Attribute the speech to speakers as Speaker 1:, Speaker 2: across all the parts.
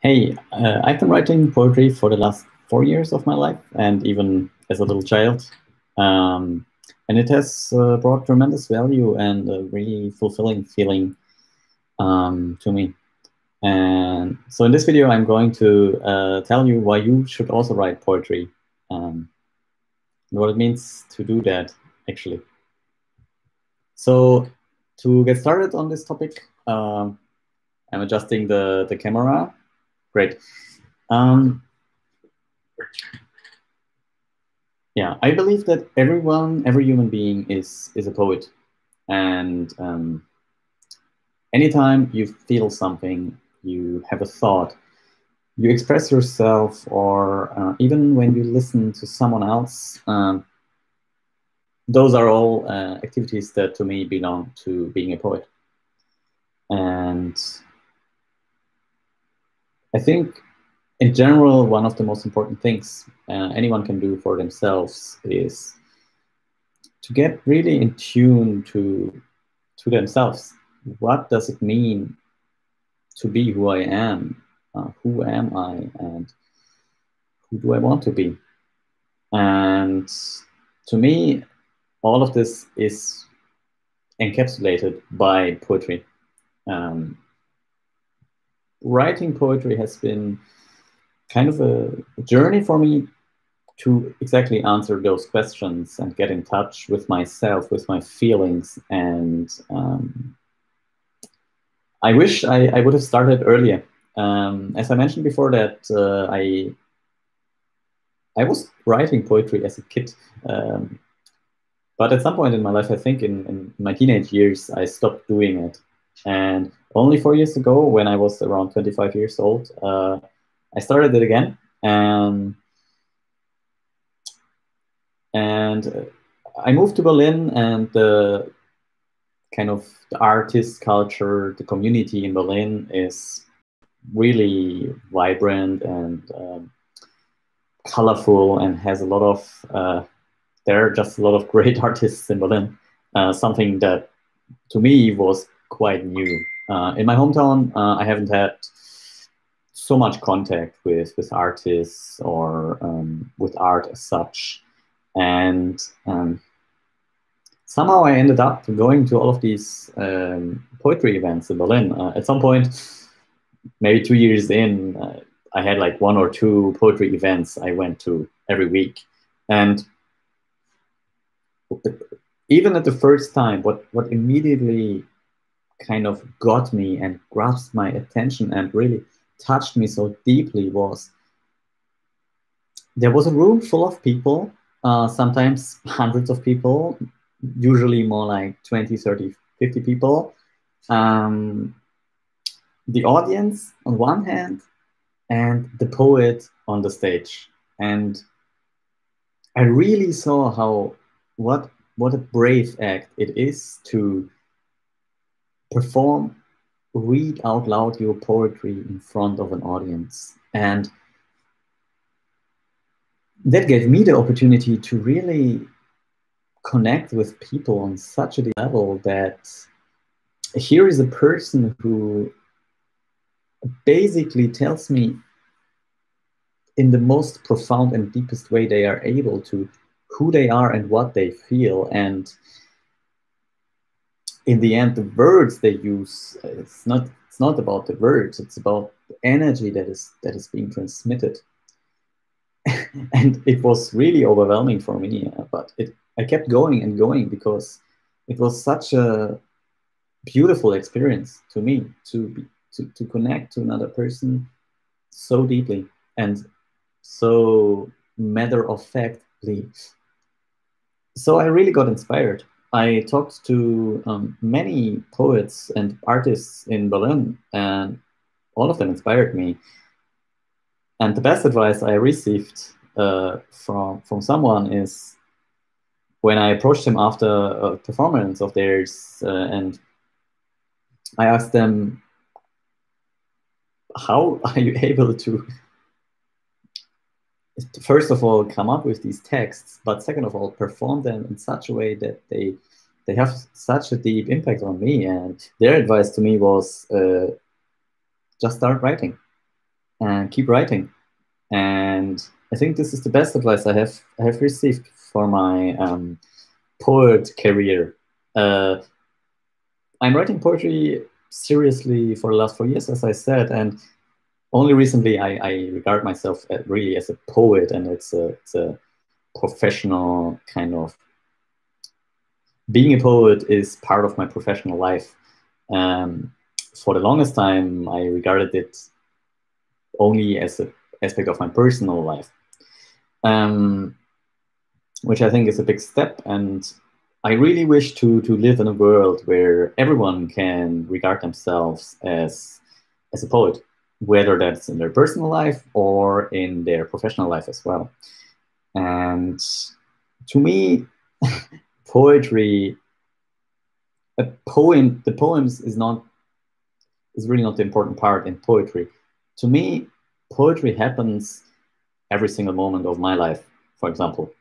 Speaker 1: Hey, I've been writing poetry for the last 4 years of my life, and even as a little child. And it has brought tremendous value and a really fulfilling feeling to me. And so in this video, I'm going to tell you why you should also write poetry, and what it means to do that, actually. So to get started on this topic, I'm adjusting the camera. Great. Yeah, I believe that every human being is a poet, and anytime you feel something, you have a thought, you express yourself, or even when you listen to someone else, those are all activities that to me belong to being a poet. And I think in general, one of the most important things anyone can do for themselves is to get really in tune to themselves. What does it mean to be who I am? Who am I, and who do I want to be? And to me, all of this is encapsulated by poetry. Writing poetry has been kind of a journey for me to exactly answer those questions and get in touch with myself, with my feelings. And I wish I would have started earlier. As I mentioned before, that I was writing poetry as a kid, but at some point in my life, I think in my teenage years, I stopped doing it. And only 4 years ago, when I was around 25 years old, I started it again. And I moved to Berlin, and the kind of the artist culture, the community in Berlin is really vibrant and colorful, and has a lot of there are just a lot of great artists in Berlin. Something that to me was quite new. In my hometown, I haven't had so much contact with artists or with art as such. And somehow I ended up going to all of these poetry events in Berlin. At some point, maybe 2 years in, I had like 1 or 2 poetry events I went to every week. And even at the first time, what immediately kind of got me and grasped my attention and really touched me so deeply was there was a room full of people, sometimes hundreds of people, usually more like 20, 30, 50 people. The audience on one hand, and the poet on the stage. And I really saw how what a brave act it is to perform, read out loud your poetry in front of an audience. And that gave me the opportunity to really connect with people on such a level that here is a person who basically tells me in the most profound and deepest way they are able to who they are and what they feel. And in the end, the words they use, it's not about the words, it's about the energy that is being transmitted. And it was really overwhelming for me, but I kept going and going because it was such a beautiful experience to me to connect to another person so deeply and so matter-of-factly. So I really got inspired. I talked to many poets and artists in Berlin, and all of them inspired me. And the best advice I received from someone is when I approached him after a performance of theirs, and I asked them, how are you able to, first of all, come up with these texts, but second of all, perform them in such a way that they have such a deep impact on me? And their advice to me was, just start writing. and keep writing. And I think this is the best advice I have received for my poet career. I'm writing poetry seriously for the last 4 years, as I said, and only recently I regard myself really as a poet, and it's a professional kind of. Being a poet is part of my professional life. For the longest time, I regarded it only as an aspect of my personal life, which I think is a big step. And I really wish to live in a world where everyone can regard themselves as a poet, whether that's in their personal life or in their professional life as well. And to me, poetry, the poems is really not the important part in poetry. To me, poetry happens every single moment of my life, for example.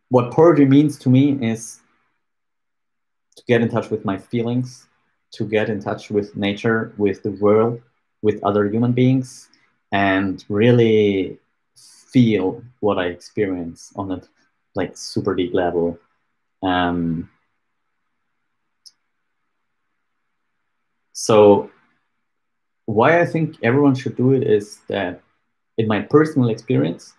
Speaker 1: What poetry means to me is to get in touch with my feelings, to get in touch with nature, with the world, with other human beings, and really feel what I experience on a like super deep level. So why I think everyone should do it is that in my personal experience,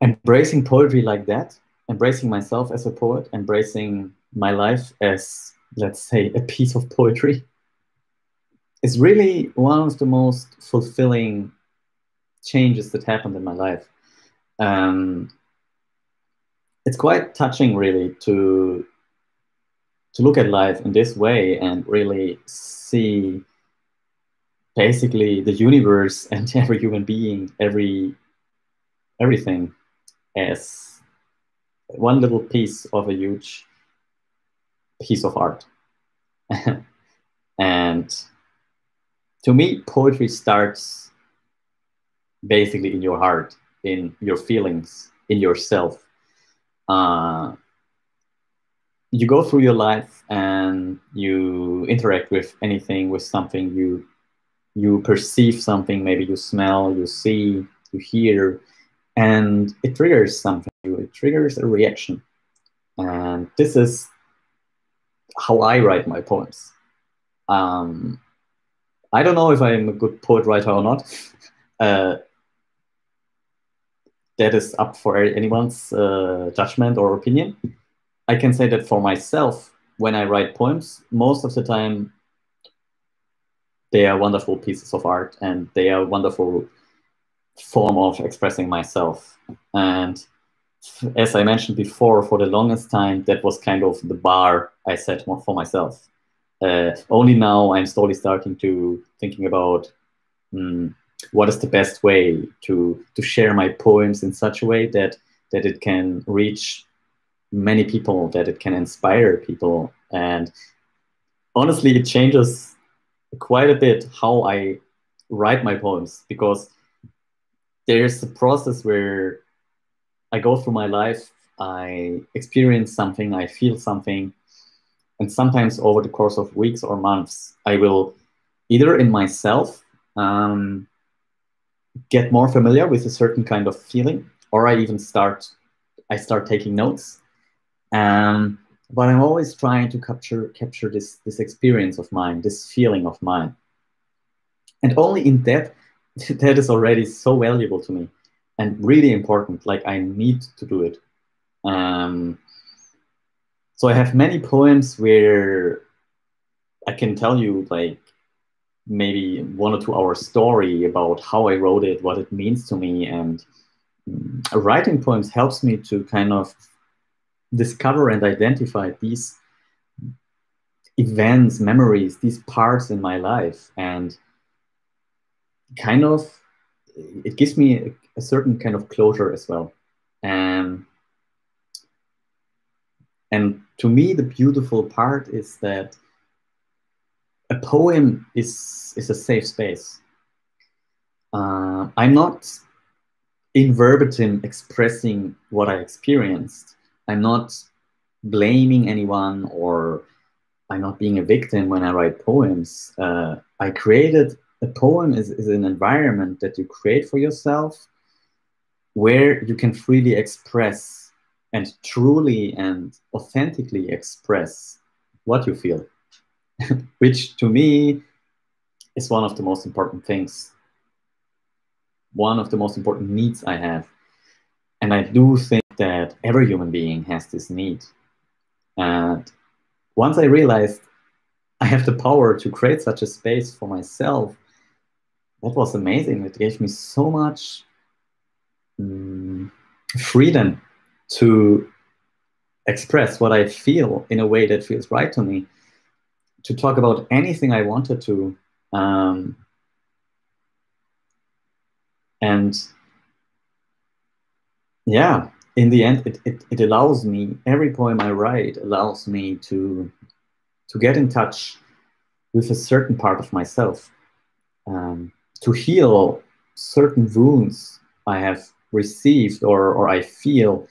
Speaker 1: embracing poetry like that, embracing myself as a poet, embracing my life as, let's say, a piece of poetry, is really one of the most fulfilling changes that happened in my life. It's quite touching, really, to look at life in this way and really see basically the universe and every human being, everything as one little piece of a huge piece of art. And to me, poetry starts basically in your heart, in your feelings, in yourself. You go through your life and you interact with anything, with something, you perceive something, maybe you smell, you see, you hear, and it triggers something, it triggers a reaction. And this is how I write my poems. I don't know if I'm a good poet writer or not. That is up for anyone's judgment or opinion. I can say that for myself, when I write poems, most of the time they are wonderful pieces of art and they are a wonderful form of expressing myself. And as I mentioned before, for the longest time, that was kind of the bar I set for myself. Only now I'm slowly starting to thinking about what is the best way to share my poems in such a way that it can reach many people, that it can inspire people. And honestly, it changes quite a bit how I write my poems, because there's a process where I go through my life, I experience something, I feel something, and sometimes over the course of weeks or months, I will either in myself get more familiar with a certain kind of feeling, or I start taking notes. But I'm always trying to capture this experience of mine, this feeling of mine. And only in that is already so valuable to me and really important. Like, I need to do it. So I have many poems where I can tell you like maybe 1 or 2 hour story about how I wrote it, what it means to me. And writing poems helps me to kind of discover and identify these events, memories, these parts in my life, and kind of it gives me a certain kind of closure as well. And to me, the beautiful part is that a poem is a safe space. I'm not in verbatim expressing what I experienced. I'm not blaming anyone, or I'm not being a victim when I write poems. I created a poem is an environment that you create for yourself where you can freely express and truly and authentically express what you feel, which to me is one of the most important things, one of the most important needs I have. And I do think that every human being has this need. And once I realized I have the power to create such a space for myself, that was amazing. It gave me so much freedom to express what I feel in a way that feels right to me, to talk about anything I wanted to. And yeah, in the end, it allows me, every poem I write allows me to get in touch with a certain part of myself, to heal certain wounds I have received or I feel,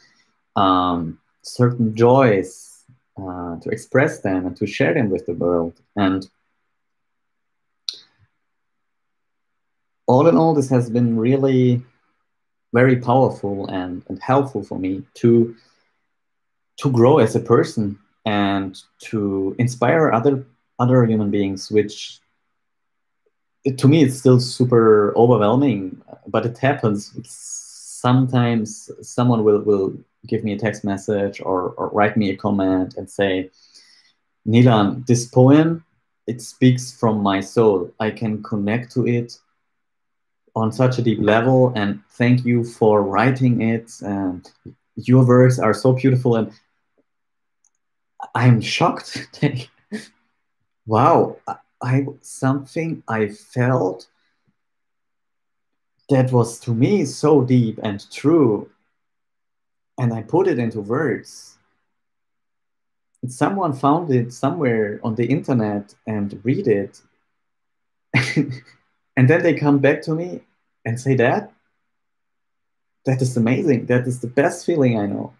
Speaker 1: certain joys, to express them and to share them with the world. And all in all, this has been really very powerful and helpful for me to grow as a person and to inspire other human beings, which to me it's still super overwhelming, but it happens. Sometimes someone will give me a text message or write me a comment and say, Nilan, this poem, it speaks from my soul. I can connect to it on such a deep level, and thank you for writing it. Your words are so beautiful, and I'm shocked. Wow, something I felt that was to me so deep and true, and I put it into words. And someone found it somewhere on the internet and read it, and then they come back to me and say that is amazing. That is the best feeling I know.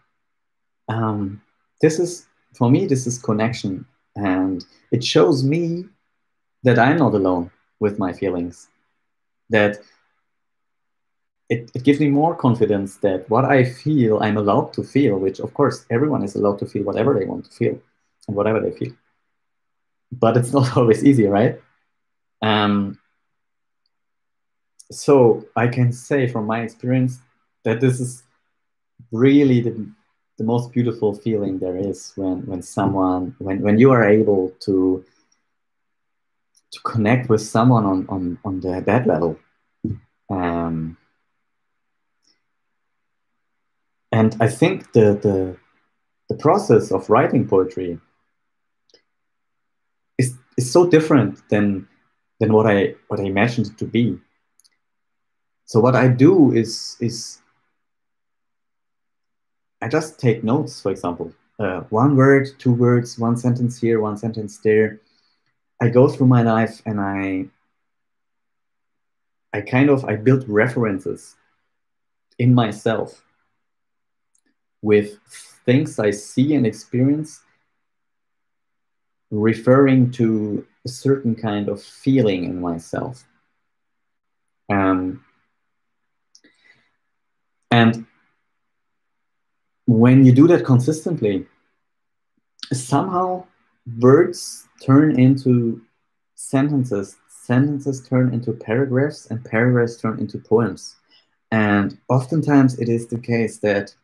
Speaker 1: This is, for me, this is connection, and it shows me that I'm not alone with my feelings, that it gives me more confidence that what I feel, I'm allowed to feel, which of course everyone is allowed to feel whatever they want to feel and whatever they feel. But it's not always easy, right? So I can say from my experience that this is really the most beautiful feeling there is when you are able to connect with someone on that level. And I think the process of writing poetry is so different than what I imagined it to be. So what I do is I just take notes, for example, one word, two words, one sentence here, one sentence there. I go through my life and I build references in myself with things I see and experience, referring to a certain kind of feeling in myself. And when you do that consistently, somehow words turn into sentences, sentences turn into paragraphs, and paragraphs turn into poems. And oftentimes it is the case that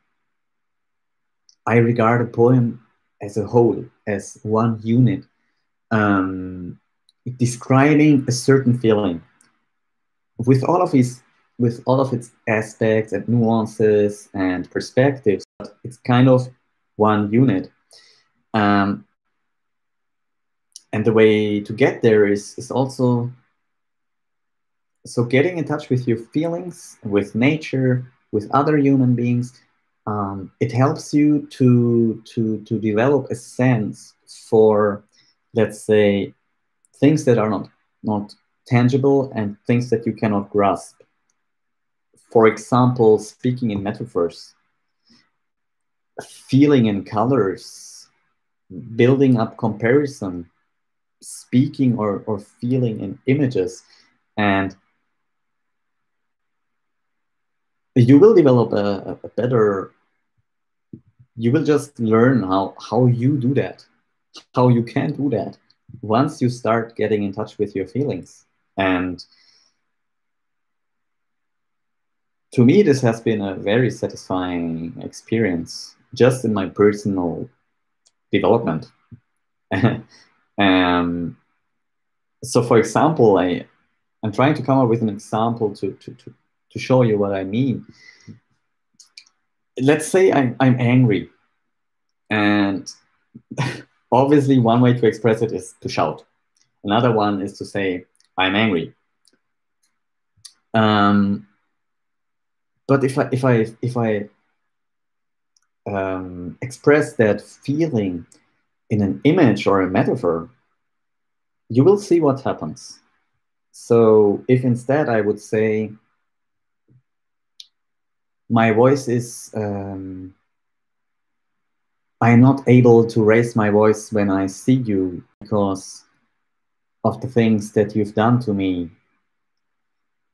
Speaker 1: I regard a poem as a whole, as one unit, describing a certain feeling with all of its aspects and nuances and perspectives. But it's kind of one unit. And the way to get there is also so getting in touch with your feelings, with nature, with other human beings. It helps you to develop a sense for, let's say, things that are not tangible and things that you cannot grasp. For example, speaking in metaphors, feeling in colors, building up comparison, speaking or feeling in images, and you will develop a better, you will just learn how you do that, how you can do that once you start getting in touch with your feelings. And to me, this has been a very satisfying experience just in my personal development. So for example, I'm trying to come up with an example to show you what I mean. Let's say I'm angry, and obviously one way to express it is to shout. Another one is to say, I'm angry. But if I express that feeling in an image or a metaphor, you will see what happens. So if instead I would say, my voice is, I'm not able to raise my voice when I see you because of the things that you've done to me.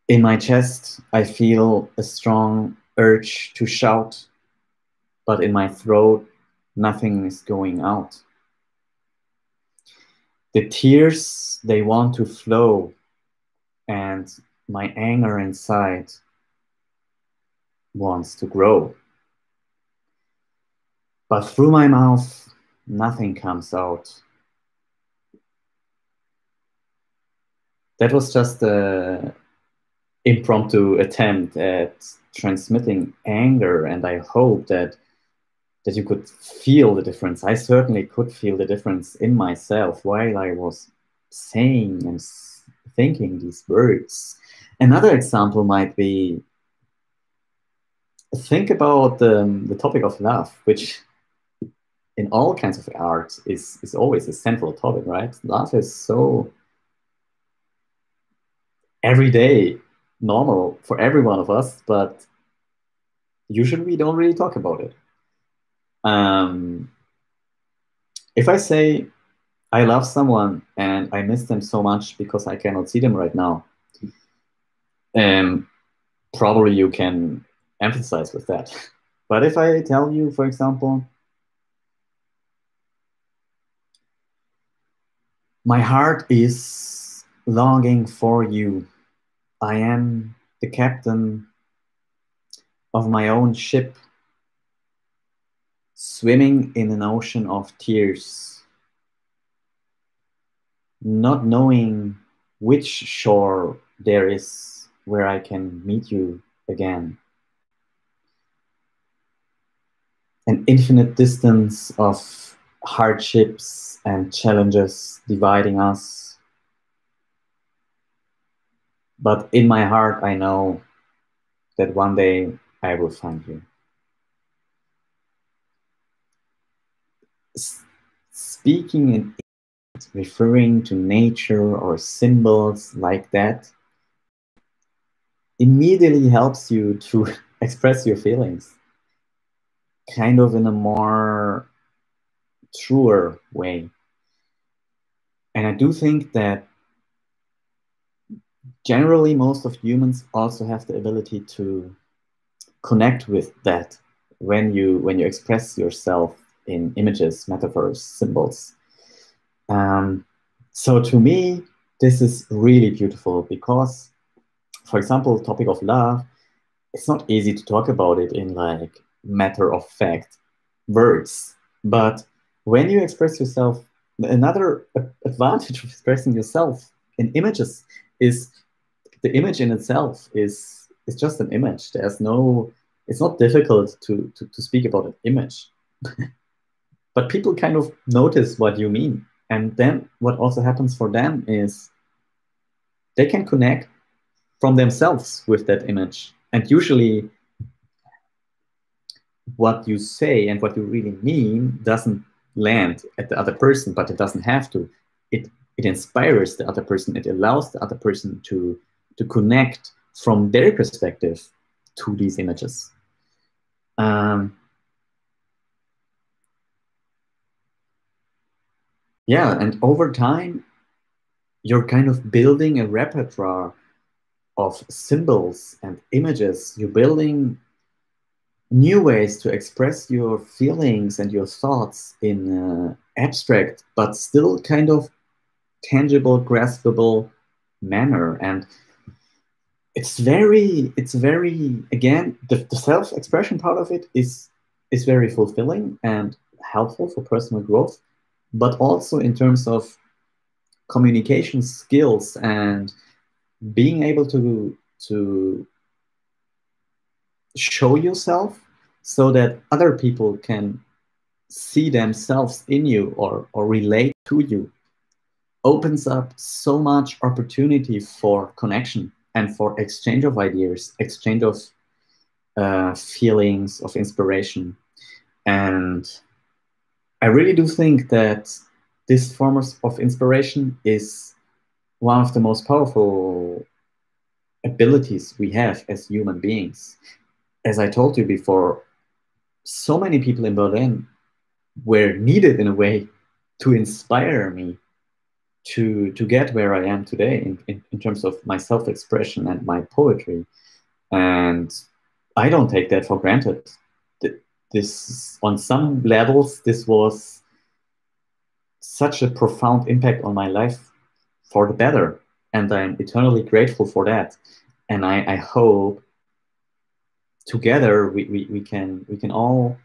Speaker 1: In my chest, I feel a strong urge to shout, but in my throat, nothing is going out. The tears, they want to flow, and my anger inside wants to grow. But through my mouth, nothing comes out. That was just an impromptu attempt at transmitting anger, and I hope that you could feel the difference. I certainly could feel the difference in myself while I was saying and thinking these words. Another example might be, think about the topic of love, which in all kinds of art is always a central topic, right? Love is so everyday, normal for every one of us, but usually we don't really talk about it. If I say I love someone and I miss them so much because I cannot see them right now, probably you can emphasize with that. But if I tell you, for example, my heart is longing for you. I am the captain of my own ship, swimming in an ocean of tears, not knowing which shore there is where I can meet you again. An infinite distance of hardships and challenges dividing us. But in my heart, I know that one day I will find you. Speaking in referring to nature or symbols like that immediately helps you to express your feelings kind of in a more truer way. And I do think that generally most of humans also have the ability to connect with that when you express yourself in images, metaphors, symbols. So to me, this is really beautiful because, for example, the topic of love, it's not easy to talk about it in like matter of fact words. But when you express yourself, another advantage of expressing yourself in images is the image in itself is just an image. There's no, it's not difficult to speak about an image. But people kind of notice what you mean. And then what also happens for them is they can connect from themselves with that image. And usually what you say and what you really mean doesn't land at the other person, but it doesn't have to. It inspires the other person. It allows the other person to connect from their perspective to these images. yeah, and over time, you're kind of building a repertoire of symbols and images. You're building new ways to express your feelings and your thoughts in abstract, but still kind of tangible, graspable manner. And it's very, again, the self-expression part of it is very fulfilling and helpful for personal growth, but also in terms of communication skills and being able to show yourself so that other people can see themselves in you or relate to you opens up so much opportunity for connection and for exchange of ideas, exchange of feelings, of inspiration. And I really do think that this form of inspiration is one of the most powerful abilities we have as human beings. As I told you before, so many people in Berlin were needed in a way to inspire me to get where I am today in terms of my self-expression and my poetry. And I don't take that for granted. This, on some levels, this was such a profound impact on my life for the better. And I'm eternally grateful for that. And I hope together we can all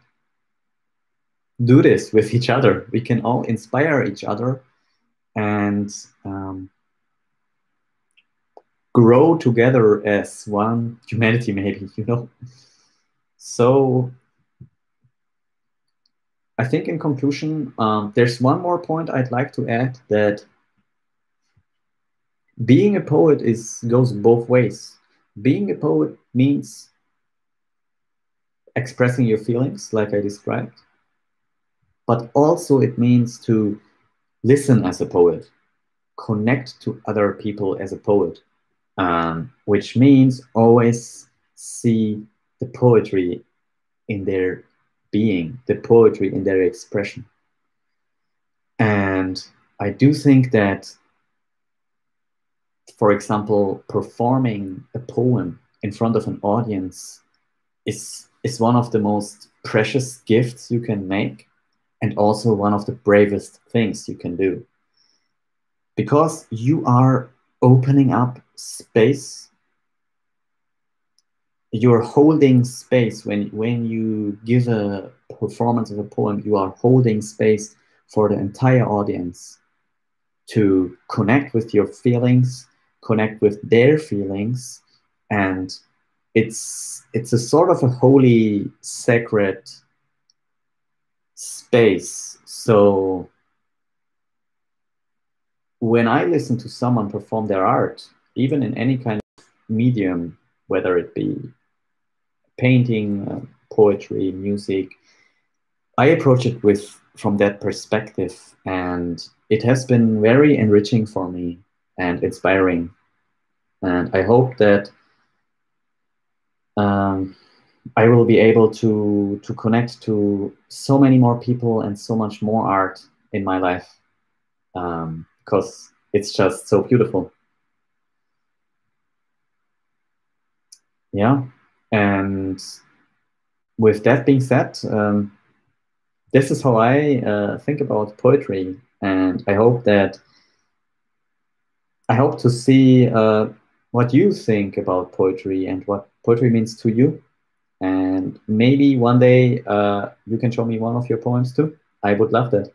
Speaker 1: do this with each other. We can all inspire each other and grow together as one humanity, maybe, you know. So I think in conclusion, there's one more point I'd like to add, that being a poet goes both ways. Being a poet means expressing your feelings, like I described, but also it means to listen as a poet, connect to other people as a poet, which means always see the poetry in their being, the poetry in their expression. And I do think that, for example, performing a poem in front of an audience is one of the most precious gifts you can make, and also one of the bravest things you can do. Because you are opening up space, you're holding space. When you give a performance of a poem, you are holding space for the entire audience to connect with your feelings, connect with their feelings, and it's a sort of a holy, sacred space. So when I listen to someone perform their art, even in any kind of medium, whether it be painting, poetry, music, I approach it from that perspective, and it has been very enriching for me and inspiring. And I hope that I will be able to connect to so many more people and so much more art in my life, because it's just so beautiful. Yeah, and with that being said, this is how I think about poetry, and I hope to see what you think about poetry and what poetry means to you. And maybe one day you can show me one of your poems too. I would love that.